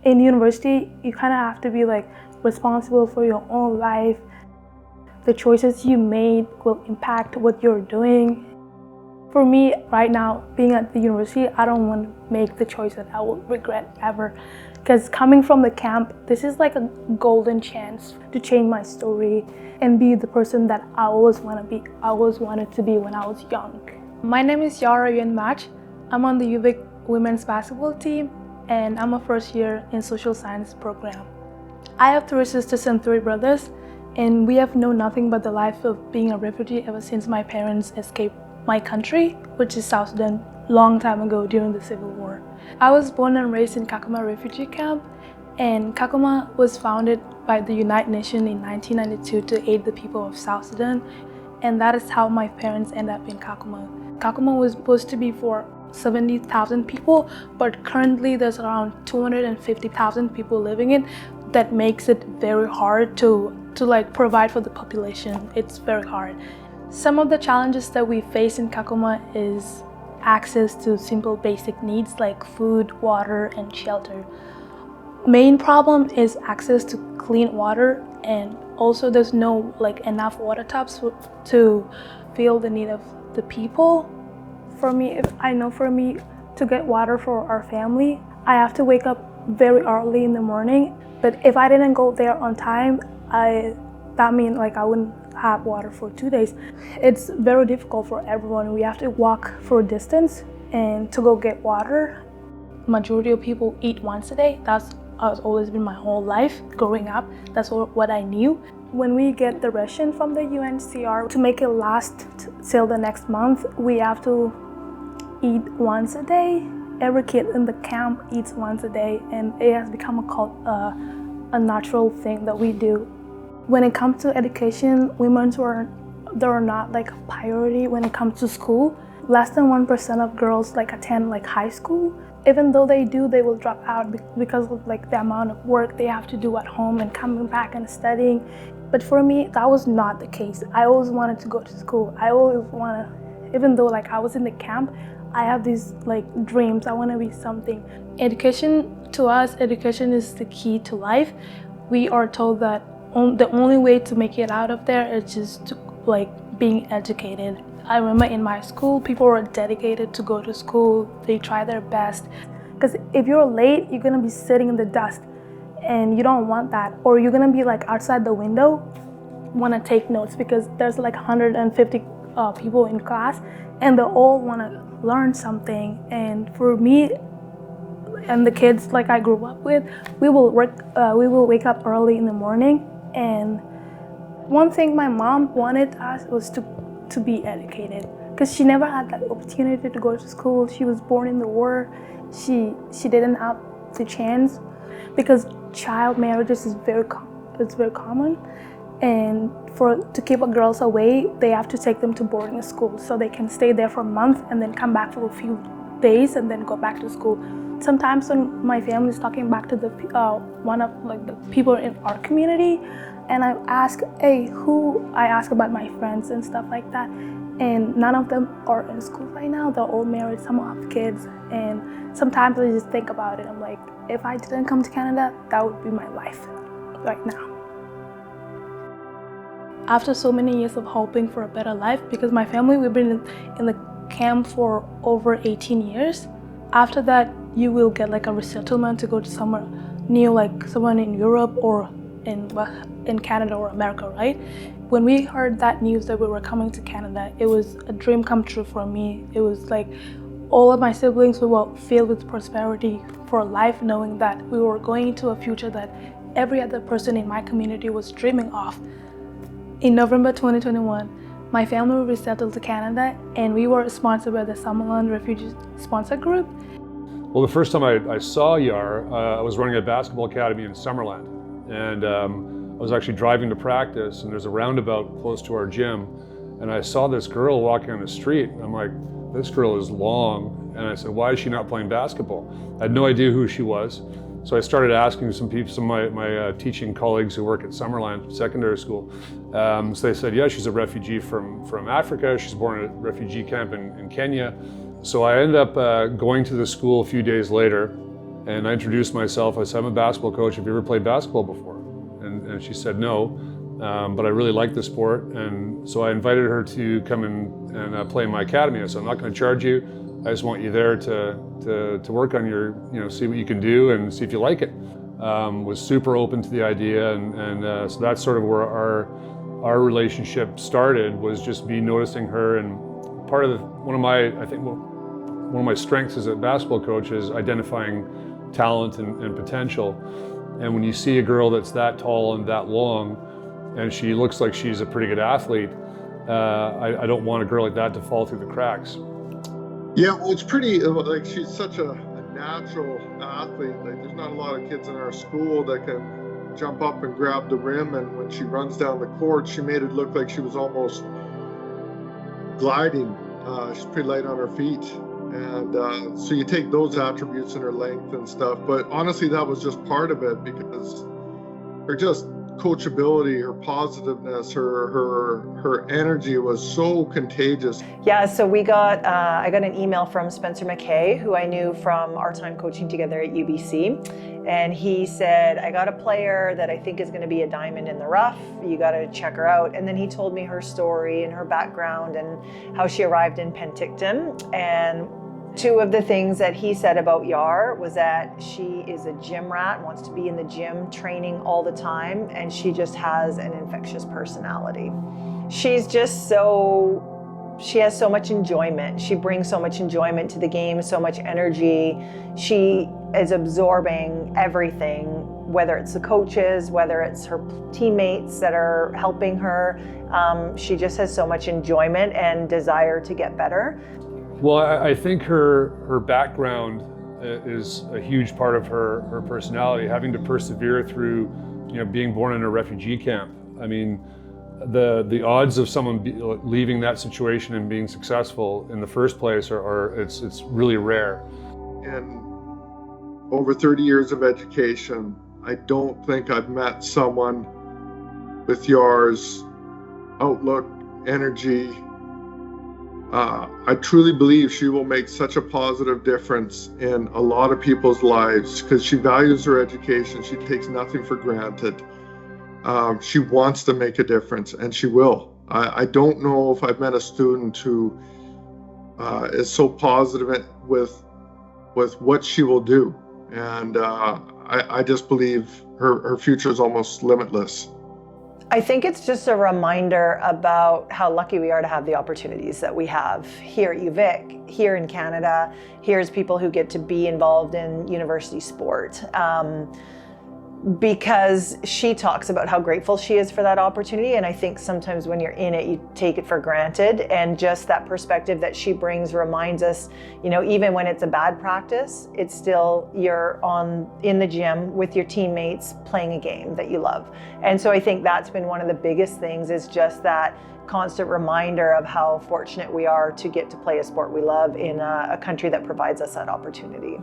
In university, you kind of have to be like responsible for your own life. The choices you made will impact what you're doing. For me, right now, being at the university, I don't want to make the choice that I will regret ever. Because coming from the camp, this is like a golden chance to change my story and be the person that I always wanted to be when I was young. My name is Yars Journey. I'm on the UVic women's basketball team, and I'm a first year in social science program. I have 3 sisters and 3 brothers, and we have known nothing but the life of being a refugee ever since my parents escaped my country, which is South Sudan, long time ago during the Civil War. I was born and raised in Kakuma refugee camp, and Kakuma was founded by the United Nations in 1992 to aid the people of South Sudan, and that is how my parents ended up in Kakuma. Kakuma was supposed to be for 70,000 people, but currently there's around 250,000 people living in it. That makes it very hard to provide for the population. It's very hard. Some of the challenges that we face in Kakuma is access to simple basic needs like food, water, and shelter. Main problem is access to clean water, and also there's no enough water taps to fill the need of the people. For me, to get water for our family, I have to wake up very early in the morning. But if I didn't go there on time, that means I wouldn't have water for 2 days. It's very difficult for everyone. We have to walk for a distance and to go get water. Majority of people eat once a day. That's has always been my whole life growing up. That's what I knew. When we get the ration from the UNHCR, to make it last till the next month, we have to eat once a day. Every kid in the camp eats once a day, and it has become a natural thing that we do. When it comes to education, women are not a priority when it comes to school. Less than 1% of girls attend high school. Even though they do, they will drop out because of the amount of work they have to do at home and coming back and studying. But for me, that was not the case. I always wanted to go to school. Even though I was in the camp, I have these dreams. I want to be something. Education is the key to life. We are told that the only way to make it out of there is just being educated. I remember in my school, people were dedicated to go to school. They try their best. Because if you're late, you're gonna be sitting in the dust, and you don't want that. Or you're gonna be outside the window, wanna take notes because there's 150 people in class, and they all wanna learn something. And for me and the kids I grew up with, we will wake up early in the morning. And one thing my mom wanted us was to be educated, because she never had that opportunity to go to school. She was born in the war. She didn't have the chance, because child marriages is very common, and to keep girls away, they have to take them to boarding school so they can stay there for a month and then come back for a few days and then go back to school. Sometimes when my family is talking back to the one of the people in our community, and I ask about my friends and stuff like that, and none of them are in school right now. They're all married, some have kids, and sometimes I just think about it. I'm like, if I didn't come to Canada, that would be my life right now. After so many years of hoping for a better life, because my family, we've been in the camp for over 18 years. After that, you will get a resettlement to go to somewhere new, someone in Europe or in Canada or America, right? When we heard that news that we were coming to Canada, it was a dream come true for me. It was all of my siblings were filled with prosperity for life, knowing that we were going into a future that every other person in my community was dreaming of. In November 2021, my family resettled to Canada, and we were sponsored by the Summerland Refugee Sponsor Group. Well, the first time I saw Yar, I was running a basketball academy in Summerland, and I was actually driving to practice, and there's a roundabout close to our gym, and I saw this girl walking on the street. I'm like, this girl is long, and I said, why is she not playing basketball? I had no idea who she was. So I started asking some of my teaching colleagues who work at Summerland Secondary School. So they said, yeah, she's a refugee from Africa. She's born at a refugee camp in Kenya. So I ended up going to the school a few days later, And I introduced myself. I said, I'm a basketball coach. Have you ever played basketball before? And she said no, but I really like the sport. And so I invited her to come and play in my academy. I said, I'm not going to charge you. I just want you there to work on your, see what you can do and see if you like it. Was super open to the idea, and so that's sort of where our relationship started, was just me noticing her. And part of one of my strengths as a basketball coach is identifying talent and potential. And when you see a girl that's that tall and that long, and she looks like she's a pretty good athlete, I don't want a girl like that to fall through the cracks. Yeah, well, it's pretty, like, she's such a natural athlete. Like, there's not a lot of kids in our school that can jump up and grab the rim, and when she runs down the court, she made it look like she was almost gliding. She's pretty light on her feet. And so you take those attributes and her length and stuff, but honestly, that was just part of it, because her just coachability, her positiveness, her energy was so contagious. Yeah, so I got an email from Spencer McKay, who I knew from our time coaching together at UBC. And he said, I got a player that I think is going to be a diamond in the rough. You got to check her out. And then he told me her story and her background and how she arrived in Penticton. And two of the things that he said about Yar was that she is a gym rat, wants to be in the gym training all the time, and she just has an infectious personality. She's just she has so much enjoyment. She brings so much enjoyment to the game, so much energy. She is absorbing everything, whether it's the coaches, whether it's her teammates that are helping her. She just has so much enjoyment and desire to get better. Well, I think her background is a huge part of her personality, having to persevere through, being born in a refugee camp. I mean, the odds of someone leaving that situation and being successful in the first place it's really rare. In over 30 years of education, I don't think I've met someone with Yar's outlook, energy. I truly believe she will make such a positive difference in a lot of people's lives, because she values her education. She takes nothing for granted. She wants to make a difference, and she will. I don't know if I've met a student who is so positive with what she will do. And I just believe her future is almost limitless. I think it's just a reminder about how lucky we are to have the opportunities that we have here at UVic, here in Canada. Here's people who get to be involved in university sport. Because she talks about how grateful she is for that opportunity, and I think sometimes when you're in it, you take it for granted, and just that perspective that she brings reminds us, even when it's a bad practice, it's still you're in the gym with your teammates playing a game that you love. And so I think that's been one of the biggest things, is just that constant reminder of how fortunate we are to get to play a sport we love in a country that provides us that opportunity.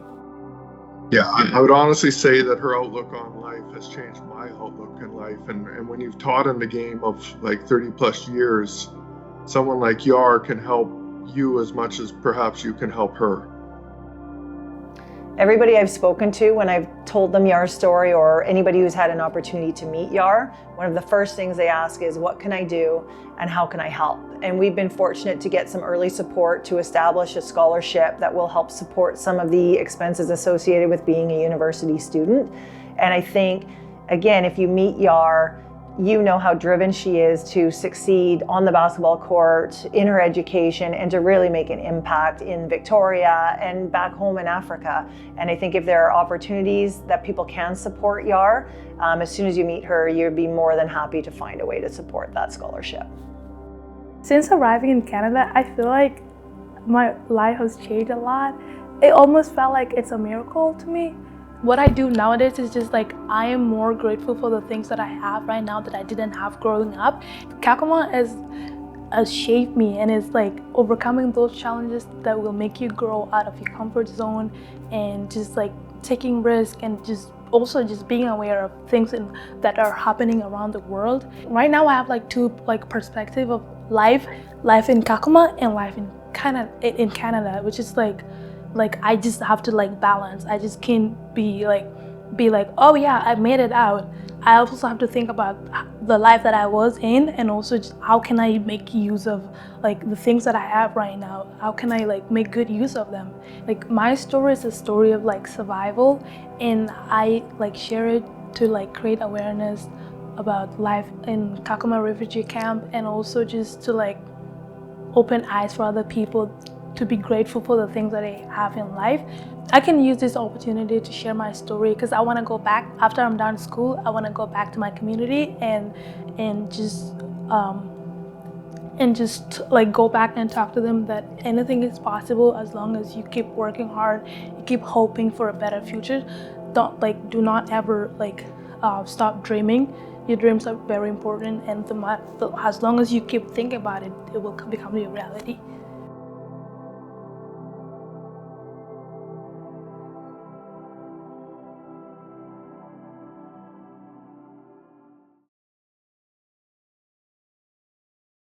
Yeah, I would honestly say that her outlook on life has changed my outlook in life. And when you've taught in the game of like 30 plus years, someone like Yar can help you as much as perhaps you can help her. Everybody I've spoken to, when I've told them Yar's story, or anybody who's had an opportunity to meet Yar, one of the first things they ask is, what can I do and how can I help? And we've been fortunate to get some early support to establish a scholarship that will help support some of the expenses associated with being a university student. And I think, again, if you meet Yar, you know how driven she is to succeed on the basketball court, in her education, and to really make an impact in Victoria and back home in Africa. And I think if there are opportunities that people can support Yar, as soon as you meet her, you'd be more than happy to find a way to support that scholarship. Since arriving in Canada, I feel like my life has changed a lot. It almost felt like it's a miracle to me. What I do nowadays is just like, I am more grateful for the things that I have right now that I didn't have growing up. Kakuma has shaped me, and it's like overcoming those challenges that will make you grow out of your comfort zone, and just like taking risk, and just also just being aware of things that are happening around the world. Right now I have like two perspective of life in Kakuma and life in Canada, which is like like I just have to like balance. I just can't be like, oh yeah, I made it out. I also have to think about the life that I was in, and also just how can I make use of like the things that I have right now. How can I like make good use of them? Like my story is a story of like survival, and I like share it to like create awareness about life in Kakuma refugee camp, and also just to like open eyes for other people to be grateful for the things that they have in life. I can use this opportunity to share my story because I want to go back after I'm done school. I want to go back to my community and just like go back and talk to them that anything is possible as long as you keep working hard, you keep hoping for a better future. Do not ever stop dreaming. Your dreams are very important, and as long as you keep thinking about it, it will become your reality.